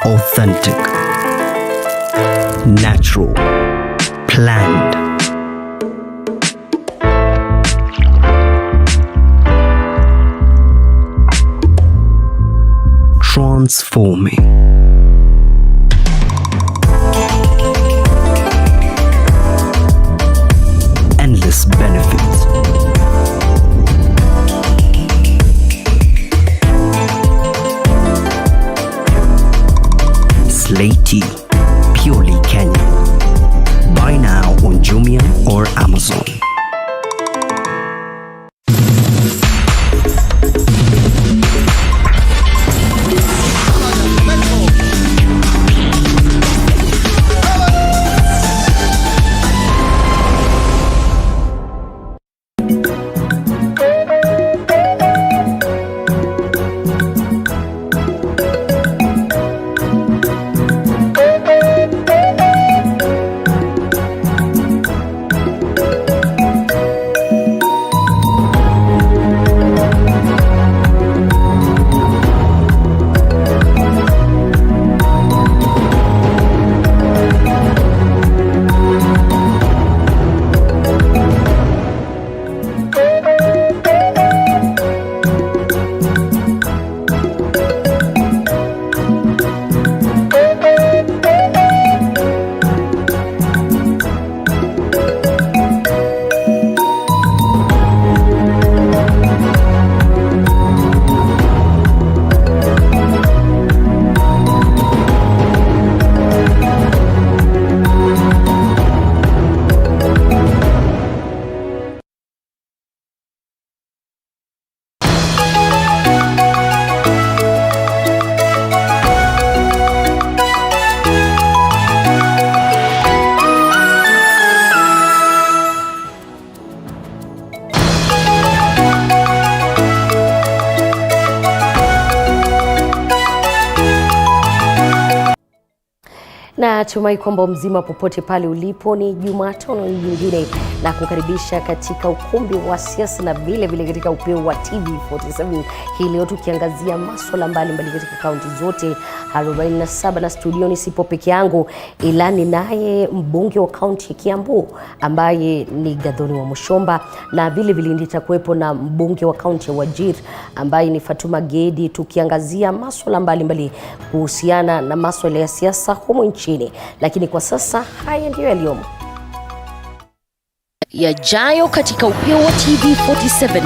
Authentic, natural, planned. Transforming. Endless benefits. Slaty, purely Kenyan. Buy now on Jumia or Amazon. Na tumai kwamba mzima popote pale ulipo. Ni Jumatano nyingine na kukaribisha katika ukumbi wa siasa na vile vile katika upeo wa TV47. Hii leo tukiangazia masuala mbalimbali katika kaunti zote 47 na studioni sipo peke yangu, ila ni naye mbunge wa kaunti ya Kiambu ambaye ni Gathoni wa Mushomba, na vile vile nitakuwepo na mbunge wa kaunti ya Wajir ambaye ni Fatuma Gedi, tukiangazia masuala mbalimbali kuhusiana na masuala ya siasa humu nchini. Lakini kwa sasa haya ndiyo yaliyomo yajayo katika upeo wa TV47.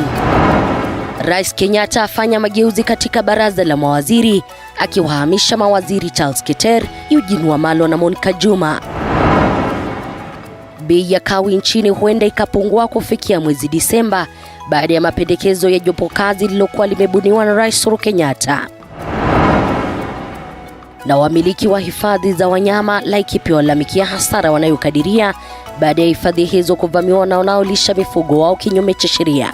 Rais Kenyatta afanya mageuzi katika baraza la mawaziri, akiwahamisha mawaziri Charles Keter, Eugene Wamalwa na Monica Juma. Bei ya kawi nchini huenda ikapungua kufikia mwezi Disemba baada ya mapendekezo ya jopo kazi lilokuwa limebuniwa na Rais Uhuru Kenyatta. Na wamiliki wa hifadhi za wanyama Laikipia walalamikia hasara wanayokadiria baada ya hifadhi hizo kuvamiwa na wanaolisha mifugo wao kinyume cha sheria.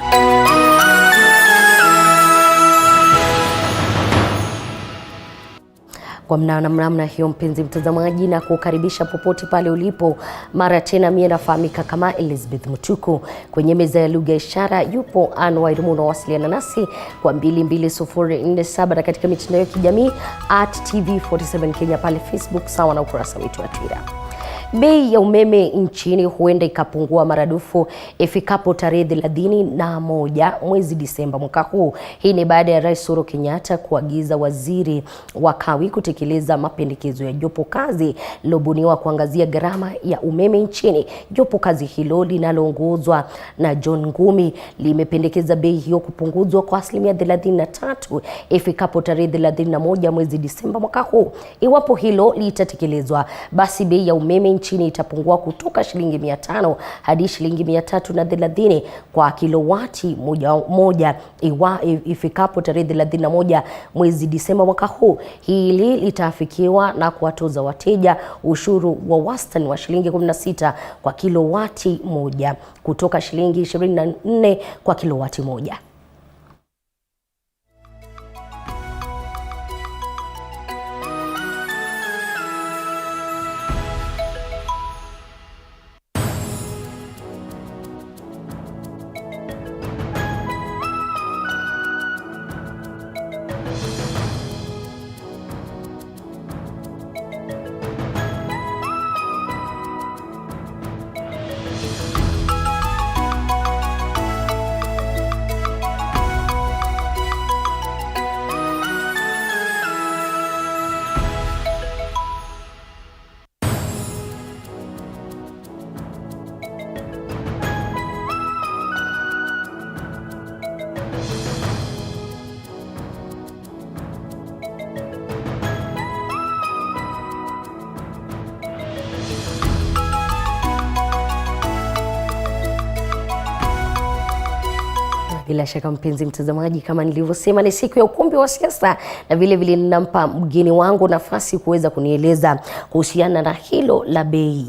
Kwa namna hiyo, mpenzi mtazamaji, na kukaribisha popote pale ulipo mara tena. Mimi nafahamika kama Elizabeth Mutuku. Kwenye meza ya lugha ishara yupo Anwar Muno, wasiliana nasi kwa 22047 na katika mitandao ya kijamii @TV47 Kenya pale Facebook, sawa na ukurasa wetu wa Twitter. Bei ya umeme nchini huenda ikapungua maradufu ifikapo tarehe 31 mwezi Disemba mwaka huu. Hii ni baada ya Rais Uhuru Kenyatta kuagiza waziri wa kawi kutekeleza mapendekezo ya jopo kazi lilobuniwa kuangazia gharama ya umeme nchini. Jopo kazi hilo linaloongozwa na John Ngumi limependekeza bei hiyo kupunguzwa kwa asilimia 33 ifikapo tarehe 31 mwezi Disemba mwaka huu. Iwapo hilo litatekelezwa, basi bei ya umeme nchini itapungua kutoka shilingi 500 hadi shilingi 330 kwa kilowati moja ifikapo tarehe 31 mwezi Disemba mwaka huu. Hili litaafikiwa na kuwatoza wateja ushuru wa wastani wa shilingi 16 kwa kilowati moja kutoka shilingi 24 kwa kilowati moja. Bila shaka mpenzi mtazamaji, kama nilivyosema ni siku ya ukumbi wa siasa, na vile vile ninampa mgeni wangu nafasi kuweza kunieleza kuhusiana na hilo la bei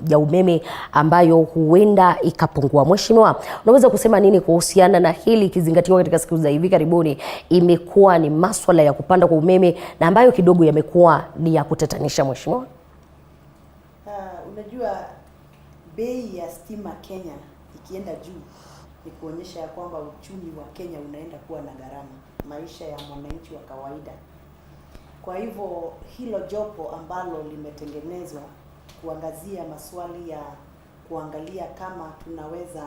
ya umeme ambayo huenda ikapungua. Mheshimiwa, unaweza kusema nini kuhusiana na hili, ikizingatiwa katika siku za hivi karibuni imekuwa ni masuala ya kupanda kwa umeme na ambayo kidogo yamekuwa ni ya kutatanisha Mheshimiwa? Unajua bei ya stima Kenya ikienda juu ni kuonyesha kwamba uchumi wa Kenya unaenda kuwa na gharama, maisha ya mwananchi wa kawaida. Kwa hivyo hilo jopo ambalo limetengenezwa kuangazia maswali ya kuangalia kama tunaweza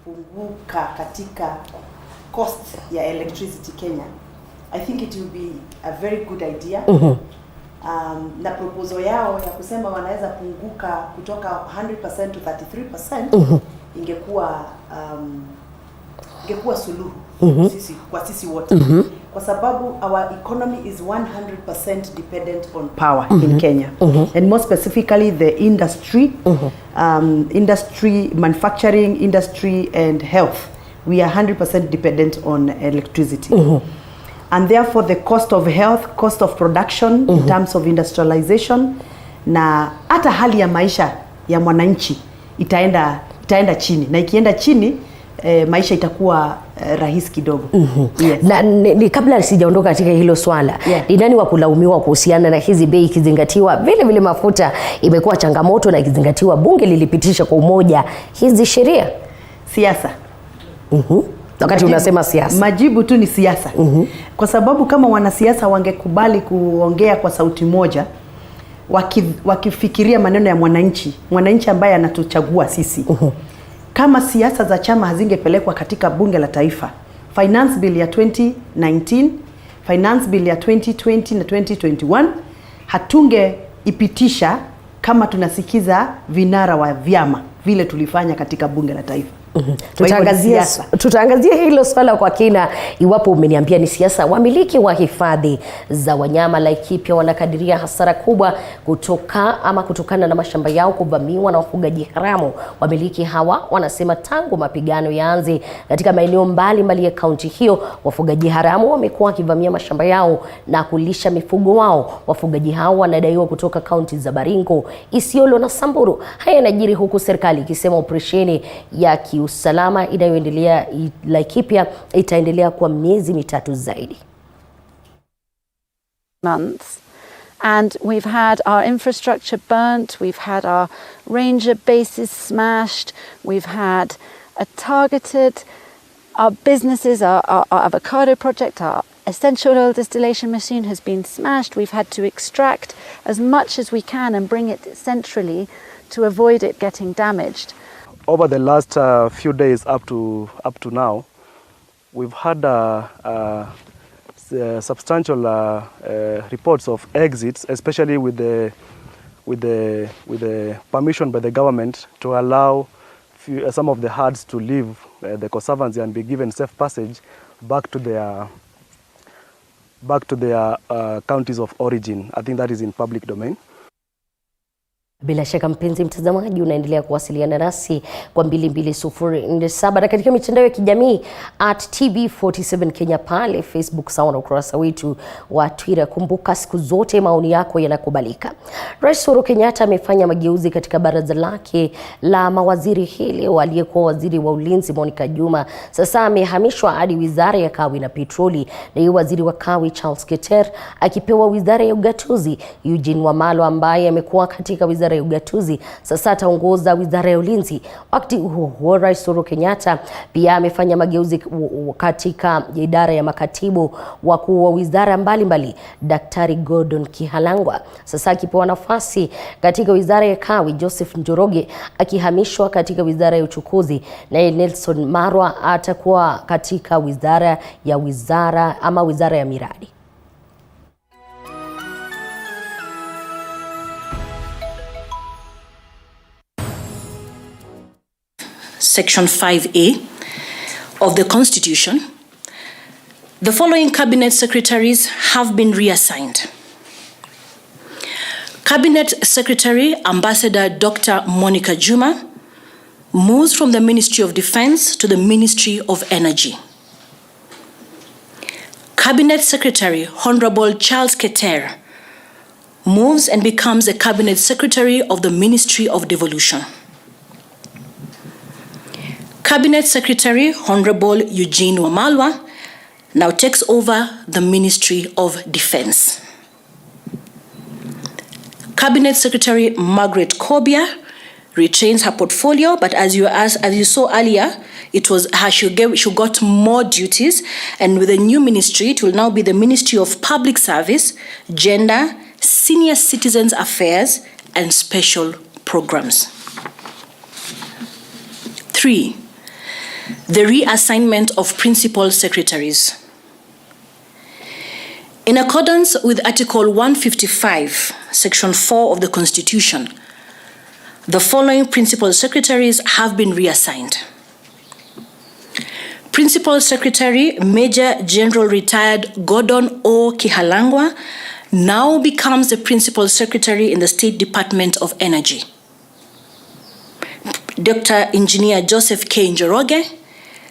punguka katika cost ya electricity Kenya, I think it will be a very good idea. Na proposal yao ya kusema wanaweza punguka kutoka 100% to 33% ingekuwa suluhu sisi wote, kwa sababu our economy is 100% dependent on power in Kenya, and more specifically the industry, manufacturing industry and health. We are 100% dependent on electricity. And therefore the cost of health, cost of production in terms of industrialization, na hata hali ya maisha ya mwananchi itaenda chini, na ikienda chini maisha itakuwa rahisi kidogo. Yes. Na ni kabla sijaondoka katika hilo swala, ni nani wa kulaumiwa kuhusiana na hizi bei, ikizingatiwa vile vile mafuta imekuwa changamoto, na ikizingatiwa bunge lilipitisha kwa umoja hizi sheria? Siasa. Wakati unasema siasa, majibu tu ni siasa. Kwa sababu kama wanasiasa wangekubali kuongea kwa sauti moja, wakifikiria maneno ya mwananchi ambaye anatuchagua sisi, kama siasa za chama hazingepelekwa katika bunge la taifa, finance bill ya 2019, finance bill ya 2020 na 2021 hatungeipitisha kama tunasikiza vinara wa vyama vile tulifanya katika bunge la taifa. Tutaangazia hilo swala kwa kina. Iwapo umeniambia ni siasa, wamiliki wa hifadhi za wanyama Laikipia wanakadiria hasara kubwa kutokana na mashamba yao kuvamiwa na wafugaji haramu. Wamiliki hawa wanasema tangu mapigano yaanze katika maeneo mbalimbali ya kaunti hiyo, wafugaji haramu wamekuwa wakivamia mashamba yao na kulisha mifugo wao. Wafugaji hao wanadaiwa kutoka kaunti za Baringo, Isiolo na Samburu. Haya yanajiri huku serikali ikisema operesheni ya usalama inayoendelea Laikipia itaendelea kwa miezi mitatu zaidi. Months. And we've had our infrastructure burnt, we've had our ranger bases smashed, we've had a targeted, our businesses, our avocado project, our essential oil distillation machine has been smashed. We've had to extract as much as we can and bring it centrally to avoid it getting damaged. Over the last few days up to now, we've had substantial reports of exits, especially with the permission by the government to allow some of the herds to leave the conservancy and be given safe passage back to their counties of origin. I think that is in public domain. Bila shaka mpenzi mtazamaji, unaendelea kuwasiliana nasi kwa 22047 na katika mitandao ya kijamii @TV47 Kenya pale Facebook, sawa na ukurasa wetu wa Twitter. Kumbuka siku zote maoni yako yanakubalika. Rais Uhuru Kenyatta amefanya mageuzi katika baraza lake la mawaziri hili. Aliyekuwa waziri wa ulinzi Monica Juma sasa amehamishwa hadi wizara ya kawi na petroli, na waziri wa kawi Charles Keter akipewa wizara ya ugatuzi. Eugene Wamalwa ambaye amekuwa katika wizara ya ugatuzi sasa ataongoza wizara ya ulinzi. Wakati huo Rais Uhuru Kenyatta pia amefanya mageuzi katika idara ya makatibu wakuu wa wizara mbalimbali. Daktari Gordon Kihalangwa sasa akipewa nafasi katika wizara ya kawi, Joseph Njoroge akihamishwa katika wizara ya uchukuzi, na Nelson Marwa atakuwa katika wizara ya miradi. Section 5A of the Constitution, the following cabinet secretaries have been reassigned. Cabinet Secretary Ambassador Dr. Monica Juma, moves from the Ministry of Defense to the Ministry of Energy. Cabinet Secretary Honorable Charles Keter moves and becomes the Cabinet Secretary of the Ministry of Devolution. Cabinet Secretary Honorable Eugene Wamalwa now takes over the Ministry of Defense. Cabinet Secretary Margaret Kobia retains her portfolio, but as you saw earlier, it was her, she got more duties, and with the new ministry, it will now be the Ministry of Public Service, Gender, Senior Citizens Affairs, and Special Programs. 3. The reassignment of principal secretaries. In accordance with Article 155, Section 4 of the Constitution, the following principal secretaries have been reassigned. Principal Secretary Major General Retired Gordon O. Kihalangwa now becomes the Principal Secretary in the State Department of Energy. Dr. Engineer Joseph K. Njoroge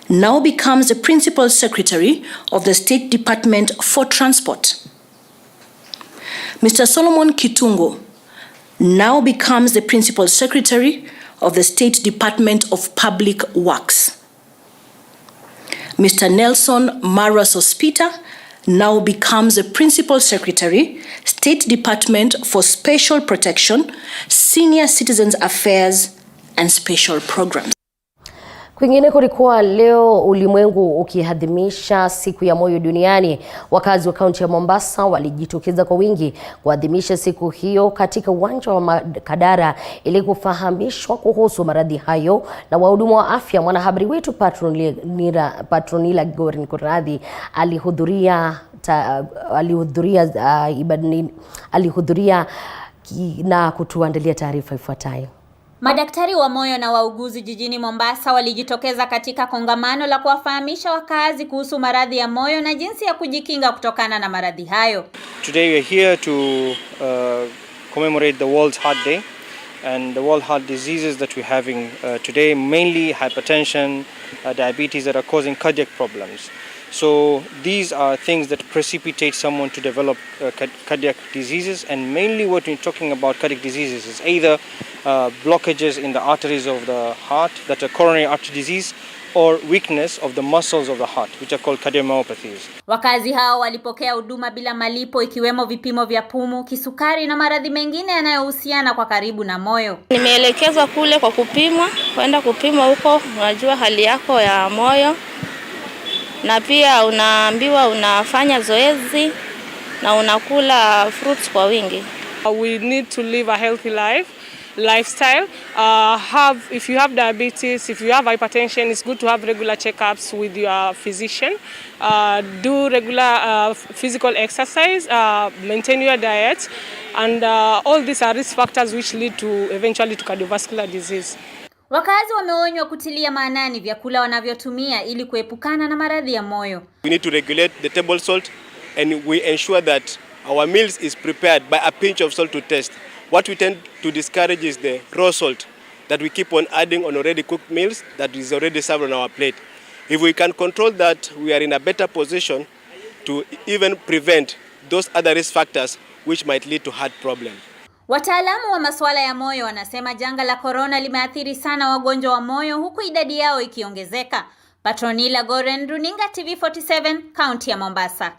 now becomes the Principal Secretary of the State Department for Transport. Mr. Solomon Kitungo now becomes the Principal Secretary of the State Department of Public Works. Mr. Nelson Maras Ospita now becomes the Principal Secretary, State Department for Special Protection, Senior Citizens Affairs, and Special Programs. Kwingine kulikuwa leo ulimwengu ukiadhimisha siku ya moyo duniani. Wakazi wa kaunti ya Mombasa walijitokeza kwa wingi kuadhimisha siku hiyo katika uwanja wa Makadara ili kufahamishwa kuhusu maradhi hayo na wahudumu wa afya. Mwanahabari wetu Patronila Gorin Kuradhi alihudhuria na kutuandalia taarifa ifuatayo. Madaktari wa moyo na wauguzi jijini Mombasa walijitokeza katika kongamano la kuwafahamisha wakazi kuhusu maradhi ya moyo na jinsi ya kujikinga kutokana na maradhi hayo. Today we are here to commemorate the World Heart Day, and the World Heart diseases that we're having today, mainly hypertension, diabetes, that are causing cardiac problems. So these are things that precipitate someone to develop cardiac diseases, and mainly what we're talking about cardiac diseases is either blockages in the arteries of the heart, that are coronary artery disease, or weakness of the muscles of the heart, which are called cardiomyopathies. Wakazi hao walipokea huduma bila malipo, ikiwemo vipimo vya pumu, kisukari na maradhi mengine yanayohusiana kwa karibu na moyo. Nimeelekezwa kule kwa kupimwa, kwenda kupimwa huko, unajua hali yako ya moyo. Na pia unaambiwa unafanya zoezi na unakula fruits kwa wingi. We need to live a healthy lifestyle. If you have diabetes, if you have hypertension, it's good to have regular checkups with your physician. Do regular physical exercise, maintain your diet, and all these are risk factors which lead to eventually to cardiovascular disease. Wakazi wameonywa kutilia maanani vyakula wanavyotumia ili kuepukana na maradhi ya moyo. We need to regulate the table salt, and we ensure that our meals is prepared by a pinch of salt to taste. What we tend to discourage is the raw salt that we keep on adding on already cooked meals that is already served on our plate. If we can control that, we are in a better position to even prevent those other risk factors which might lead to heart problems. Wataalamu wa masuala ya moyo wanasema janga la corona limeathiri sana wagonjwa wa moyo, huku idadi yao ikiongezeka. Patronila Goren, Runinga TV47, kaunti ya Mombasa.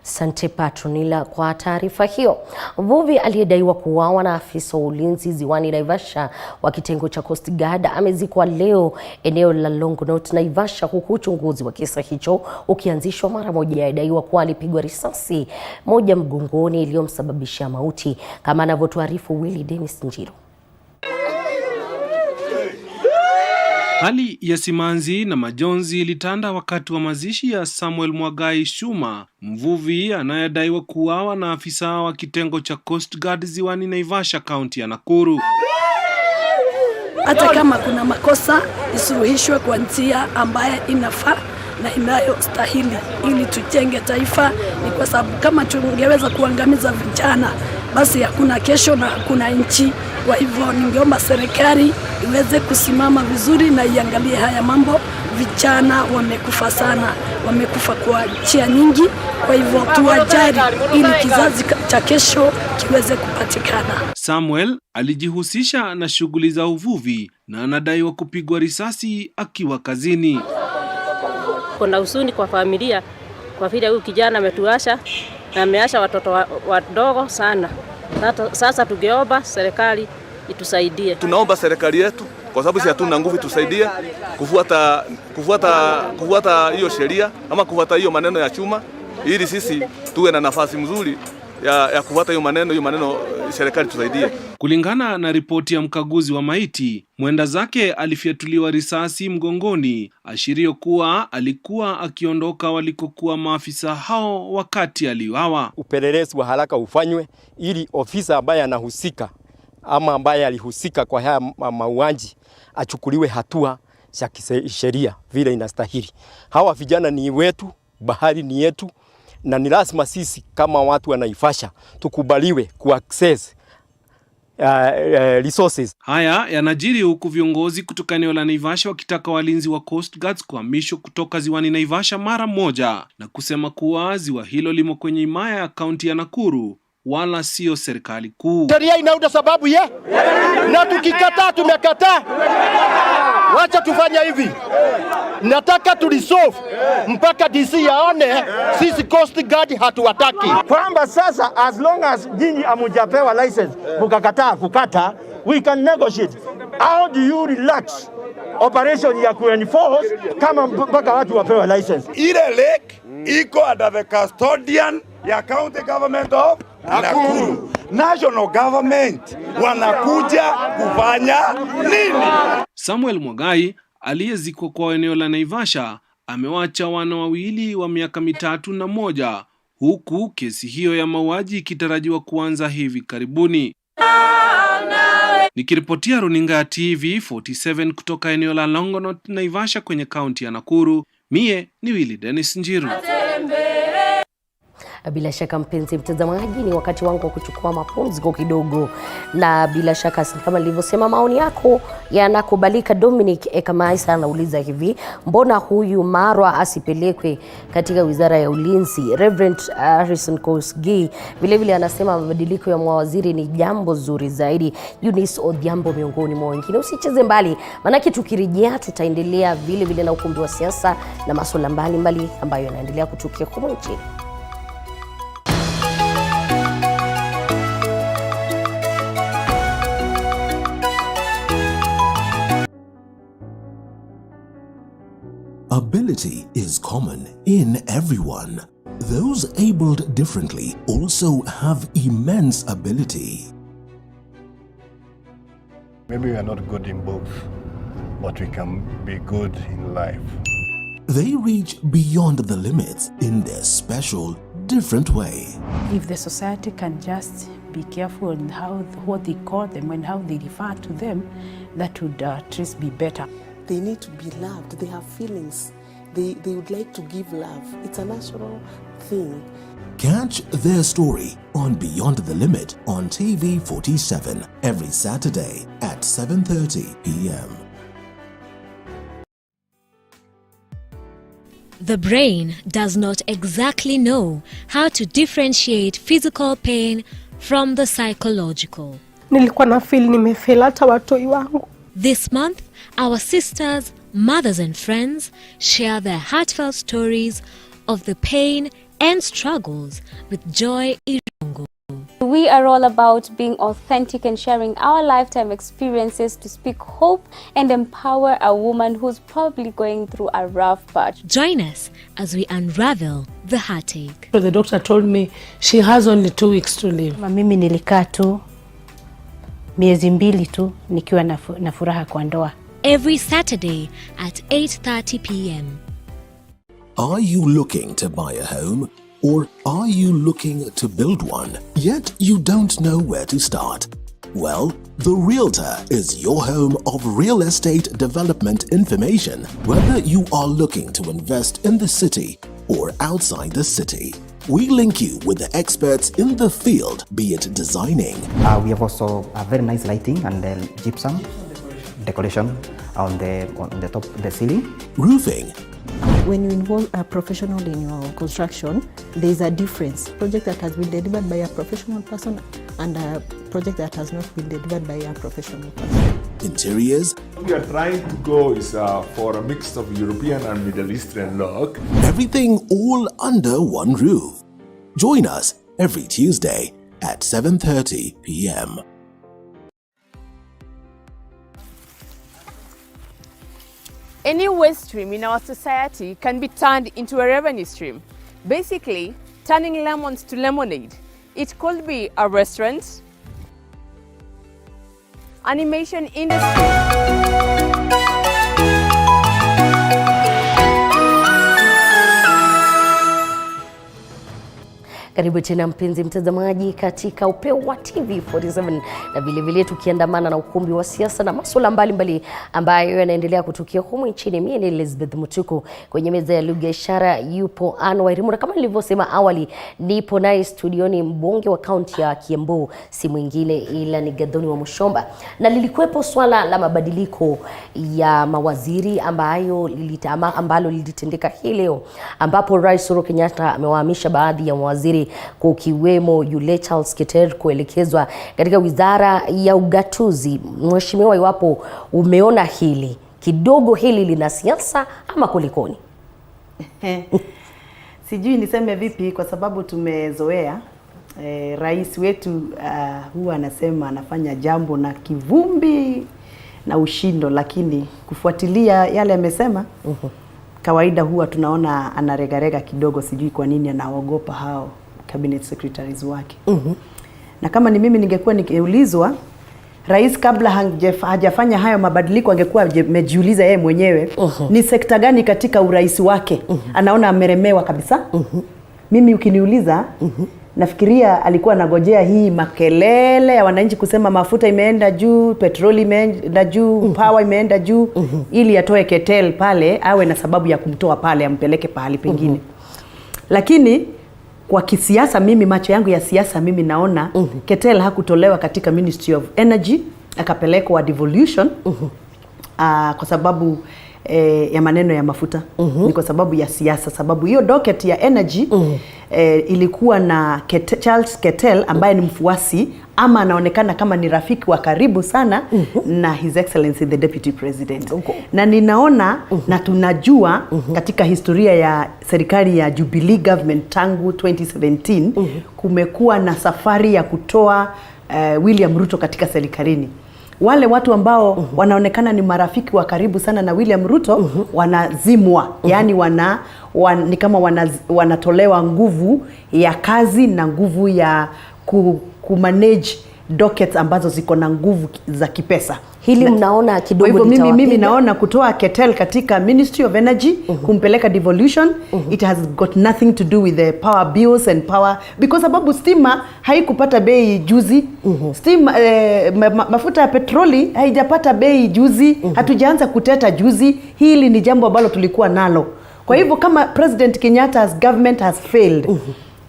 Asante Patronila kwa taarifa hiyo. Mvuvi aliyedaiwa kuuawa na afisa wa ulinzi ziwani Naivasha wa kitengo cha Coast Guard amezikwa leo eneo la Longonot, Naivasha, huku uchunguzi wa kisa hicho ukianzishwa mara moja. Yadaiwa kuwa alipigwa risasi moja mgongoni iliyomsababisha mauti, kama anavyotuarifu Willy Dennis Njiro. Hali ya simanzi na majonzi ilitanda wakati wa mazishi ya Samuel Mwagai Shuma, mvuvi anayedaiwa kuuawa na afisa wa kitengo cha Coast Guard ziwani Naivasha, kaunti ya Nakuru. Hata kama kuna makosa, isuluhishwe kwa njia ambayo inafaa na inayostahili ili tujenge taifa. Ni kwa sababu kama tungeweza kuangamiza vijana, basi hakuna kesho na hakuna nchi Kwa hivyo ningeomba serikali iweze kusimama vizuri na iangalie haya mambo. Vijana wamekufa sana, wamekufa kwa njia nyingi. Kwa hivyo tuwajali ili kizazi cha kesho kiweze kupatikana. Samuel alijihusisha na shughuli za uvuvi na anadaiwa kupigwa risasi akiwa kazini. Kuna huzuni kwa familia kwa vile huyu kijana ametuacha na ameacha watoto wadogo sana. Sasa tungeomba serikali itusaidie. Tunaomba serikali yetu kwa sababu sisi hatuna nguvu, tusaidie kufuata hiyo sheria ama kufuata hiyo maneno ya chuma, ili sisi tuwe na nafasi mzuri ya kufuata hiyo maneno serikali tusaidie. Kulingana na ripoti ya mkaguzi wa maiti, mwenda zake alifyatuliwa risasi mgongoni, ashirio kuwa alikuwa akiondoka walikokuwa maafisa hao wakati aliuawa. Upelelezi wa haraka ufanywe ili ofisa ambaye anahusika ama ambaye alihusika kwa haya mauaji achukuliwe hatua za kisheria vile inastahili. Hawa vijana ni wetu, bahari ni yetu, na ni lazima sisi kama watu wa Naivasha tukubaliwe kuaccess resources. Haya yanajiri huku viongozi kutoka eneo la Naivasha wakitaka walinzi wa Coast Guards kuhamishwa kutoka ziwani Naivasha mara moja, na kusema kuwa ziwa hilo limo kwenye himaya ya kaunti ya Nakuru wala sio serikali kuu. Sheria inaunda sababu na tukikataa tumekataa. Wacha tufanya hivi. Nataka tulisolve mpaka DC yaone sisi Coast Guard hatuwataki. Kwamba sasa as long as nyinyi amujapewa license mukakataa kukata, we can negotiate. How do you relax operation ya kuenforce kama mpaka watu wapewa license? Ile lake iko under the custodian ya county government of Nakuru. National government wanakuja kufanya nini? Samuel Mwagai aliyezikwa kwa eneo la Naivasha amewacha wana wawili wa miaka 3 na 1, huku kesi hiyo ya mauaji ikitarajiwa kuanza hivi karibuni. Nikiripotia runinga ya TV47 kutoka eneo la Longonot, Naivasha kwenye kaunti ya Nakuru, mie ni Willy Dennis Njiru. Bila shaka mpenzi mtazamaji, ni wakati wangu wa kuchukua mapumziko kidogo, na bila shaka kama nilivyosema maoni yako yanakubalika. Dominic Ekamaisa anauliza hivi, mbona huyu Marwa asipelekwe katika wizara ya ulinzi? Reverend Harrison Kosgei vile vile anasema mabadiliko ya mawaziri ni jambo zuri zaidi. Eunice Odhiambo miongoni mwa wengine. Usicheze mbali, maana tukirejea tutaendelea vile vile na ukumbi wa siasa na masuala mbalimbali ambayo yanaendelea kutukia humu nchini. Ability is common in everyone. Those abled differently also have immense ability. Maybe we are not good in both, but we can be good in life. They reach beyond the limits in their special, different way. If the society can just be careful on what they call them and how they refer to them, that would at least be better. They need to be loved. They have feelings. They would like to give love. It's a natural thing. Catch their story on Beyond the Limit on TV47 every Saturday at 7:30 p.m. The brain does not exactly know how to differentiate physical pain from the psychological. Nilikuwa na feel nimefeel hata watoi wangu. This month, our sisters, mothers and friends share their heartfelt stories of the pain and struggles with Joy Irongo. We are all about being authentic and sharing our lifetime experiences to speak hope and empower a woman who's probably going through a rough patch. Join us as we unravel the heartache. So the doctor told me she has only 2 weeks to live. Mimi nilikaa tu miezi 2 tu nikiwa na furaha kwa ndoa. Every Saturday at 8:30 p.m. Are you looking to buy a home, or are you looking to build one, yet you don't know where to start? Well, The Realtor is your home of real estate development information, whether you are looking to invest in the city or outside the city. We link you with the experts in the field, be it designing. We have also a very nice lighting and then gypsum decoration on the top of the ceiling. Roofing. When you involve a professional in your construction, there is a difference. Project that has been delivered by a professional person and a project that has not been delivered by a professional person. Interiors. We are trying to go for a mix of European and Middle Eastern look. Everything all under one roof. Join us every Tuesday at 7:30 p.m. Any waste stream in our society can be turned into a revenue stream. Basically, turning lemons to lemonade. It could be a restaurant, animation industry. Karibu tena mpenzi mtazamaji katika Upeo wa TV47 na vile vile tukiandamana na ukumbi wa siasa na masuala mbalimbali ambayo yanaendelea kutukia humu nchini. Mimi ni Elizabeth Mutuku, kwenye meza ya lugha ishara yupo Anwar. Kama nilivyosema awali, nipo naye studioni mbunge wa kaunti ya Kiambu, si mwingine ila ni Gathoni wa Mushomba. Na lilikuwepo swala la mabadiliko ya mawaziri ambalo lilitendeka hii leo, ambapo Rais Uhuru Kenyatta amewahamisha baadhi ya mawaziri kukiwemo yule Charles Keter kuelekezwa katika wizara ya ugatuzi. Mheshimiwa, iwapo umeona hili kidogo, hili lina siasa ama kulikoni? Sijui niseme vipi, kwa sababu tumezoea rais wetu huwa anasema anafanya jambo na kivumbi na ushindo, lakini kufuatilia yale amesema kawaida huwa tunaona anaregarega kidogo. Sijui kwa nini anaogopa hao cabinet secretaries wake. Na kama ni mimi ningekuwa nikiulizwa, rais kabla hajafanya hayo mabadiliko angekuwa amejiuliza yeye mwenyewe ni sekta gani katika urais wake anaona ameremewa kabisa. Mimi ukiniuliza nafikiria alikuwa anagojea hii makelele ya wananchi kusema mafuta imeenda juu, petroli imeenda juu, power imeenda juu, ili atoe Keter pale, awe na sababu ya kumtoa pale ampeleke pahali pengine. Lakini kwa kisiasa, mimi macho yangu ya siasa, mimi naona Keter hakutolewa katika Ministry of Energy akapelekwa devolution kwa sababu ya maneno ya mafuta. Ni kwa sababu ya siasa, sababu hiyo docket ya energy ilikuwa na Charles Keter ambaye ni mfuasi ama anaonekana kama ni rafiki wa karibu sana na His Excellency the Deputy President. Na ninaona na tunajua katika historia ya serikali ya Jubilee government tangu 2017 kumekuwa na safari ya kutoa William Ruto katika serikalini. Wale watu ambao wanaonekana ni marafiki wa karibu sana na William Ruto wanazimwa, yani ni kama wanatolewa nguvu ya kazi na nguvu ya kumanage dockets ambazo ziko na nguvu za kipesa. Hili mnaona kidogo mimi naona kutoa Keter katika Ministry of Energy kumpeleka devolution, it has got nothing to do with the power bills and power, because sababu stima haikupata bei juzi. Stima mafuta ya petroli haijapata bei juzi. Hatujaanza kuteta juzi. Hili ni jambo ambalo tulikuwa nalo. Kwa hivyo kama President Kenyatta's government has failed,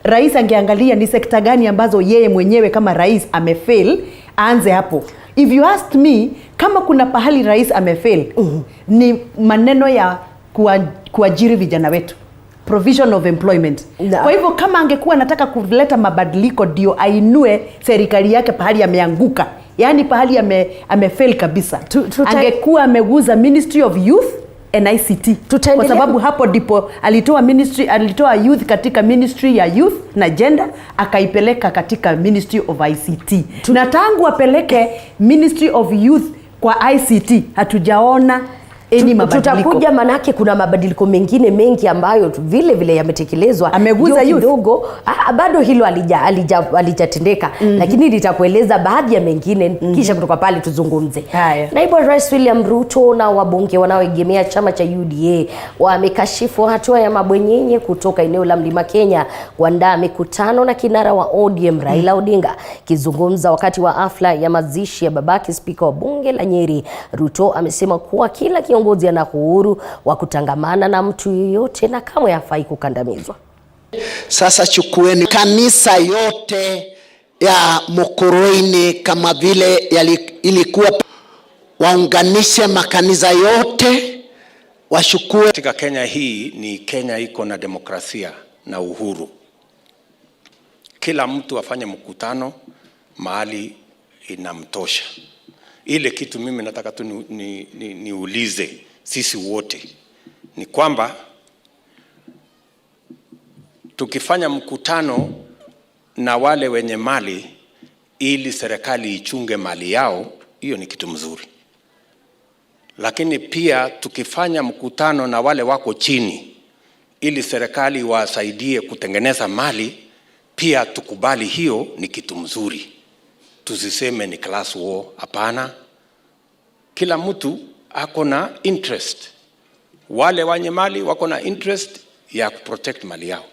rais angeangalia ni sekta gani ambazo yeye mwenyewe kama rais amefail, aanze hapo. If you asked me, kama kuna pahali rais amefail, ni maneno ya kuajiri vijana wetu, provision of employment. Kwa hivyo kama angekuwa anataka kuleta mabadiliko ndio ainue serikali yake pahali ameanguka, yani pahali amefail kabisa, angekuwa ameguza Ministry of Youth and ICT, kwa sababu hapo ndipo alitoa youth katika Ministry ya Youth na Gender, akaipeleka katika Ministry of ICT. Na tangu apeleke Ministry of Youth kwa ICT hatujaona tutakuja, manake kuna mabadiliko mengine mengi ambayo vile vile yametekelezwa. Ameguza kidogo, bado hilo alijatendeka, lakini nitakueleza baadhi ya mengine kisha kutoka pale tuzungumze. Naibu Rais William Ruto na wabunge wanaoegemea chama cha UDA wamekashifu hatua ya mabwenyenye kutoka eneo la Mlima Kenya kuandaa mikutano na kinara wa ODM Raila Odinga. Kizungumza wakati wa hafla ya mazishi ya babake spika wa bunge la Nyeri, Ruto amesema kuwa kila kiongozi ana uhuru wa kutangamana na mtu yeyote na kamwe hafai kukandamizwa. Sasa chukueni kanisa yote ya Mukoroini kama vile ilikuwa, waunganishe makanisa yote, washukue. Katika Kenya hii ni Kenya iko na demokrasia na uhuru. Kila mtu afanye mkutano mahali inamtosha. Ile kitu mimi nataka tu niulize sisi wote ni kwamba tukifanya mkutano na wale wenye mali ili serikali ichunge mali yao, hiyo ni kitu mzuri. Lakini pia tukifanya mkutano na wale wako chini ili serikali wasaidie kutengeneza mali, pia tukubali, hiyo ni kitu mzuri. Tusiseme ni class war, hapana. Kila mtu ako na interest. Wale wenye mali wako na interest ya kuprotect mali yao.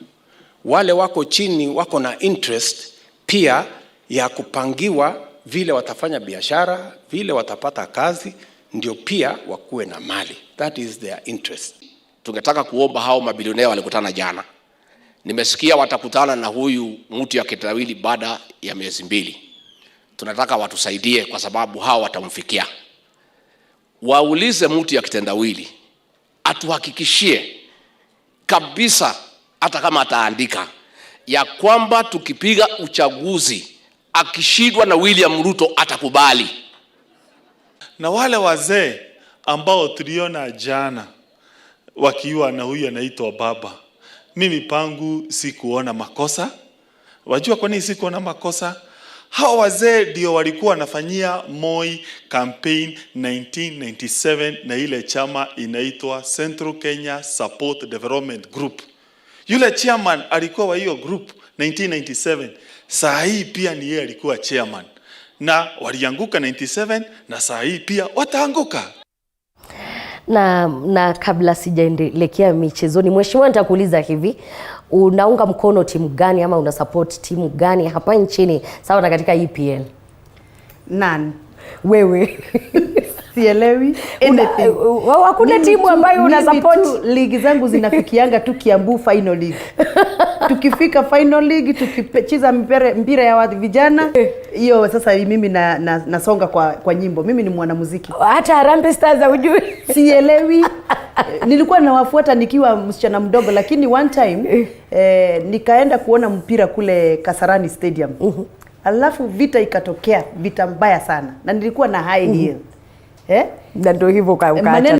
Wale wako chini wako na interest pia ya kupangiwa vile watafanya biashara, vile watapata kazi, ndio pia wakuwe na mali. That is their interest. Tungetaka kuomba hao mabilionea walikutana jana. Nimesikia watakutana na huyu mtu ya kitendawili baada ya miezi 2. Tunataka watusaidie kwa sababu hao watamfikia. Waulize mtu ya kitendawili atuhakikishie kabisa, hata kama ataandika, ya kwamba tukipiga uchaguzi akishindwa na William Ruto atakubali. Na wale wazee ambao tuliona jana wakiwa na huyu anaitwa baba, mimi pangu sikuona makosa. Wajua kwa nini sikuona makosa? Hao wazee ndio walikuwa wanafanyia Moi campaign 1997 na ile chama inaitwa Central Kenya Support Development Group. Yule chairman alikuwa wa hiyo group 1997. Saa hii pia ni yeye alikuwa chairman. Na walianguka 97 na saa hii pia wataanguka. Na kabla sijaendelekea michezoni, mheshimiwa, nitakuuliza hivi, unaunga mkono timu gani ama una support timu gani hapa nchini sawa na katika EPL? None. Wewe sielewi anything. Hakuna timu ambayo una support? Ligi zangu zinafikianga tu Kiambu final league. Tukifika final league, tukicheza mpira ya vijana, hiyo sasa mimi nasonga kwa nyimbo. Mimi ni mwanamuziki. Hata Harambee Stars hujui? Sielewi. Nilikuwa nawafuata nikiwa msichana mdogo, lakini one time nikaenda kuona mpira kule Kasarani Stadium. Alafu vita ikatokea, vita mbaya sana. Na nilikuwa na high heel. Na ndio hivyo ukaacha.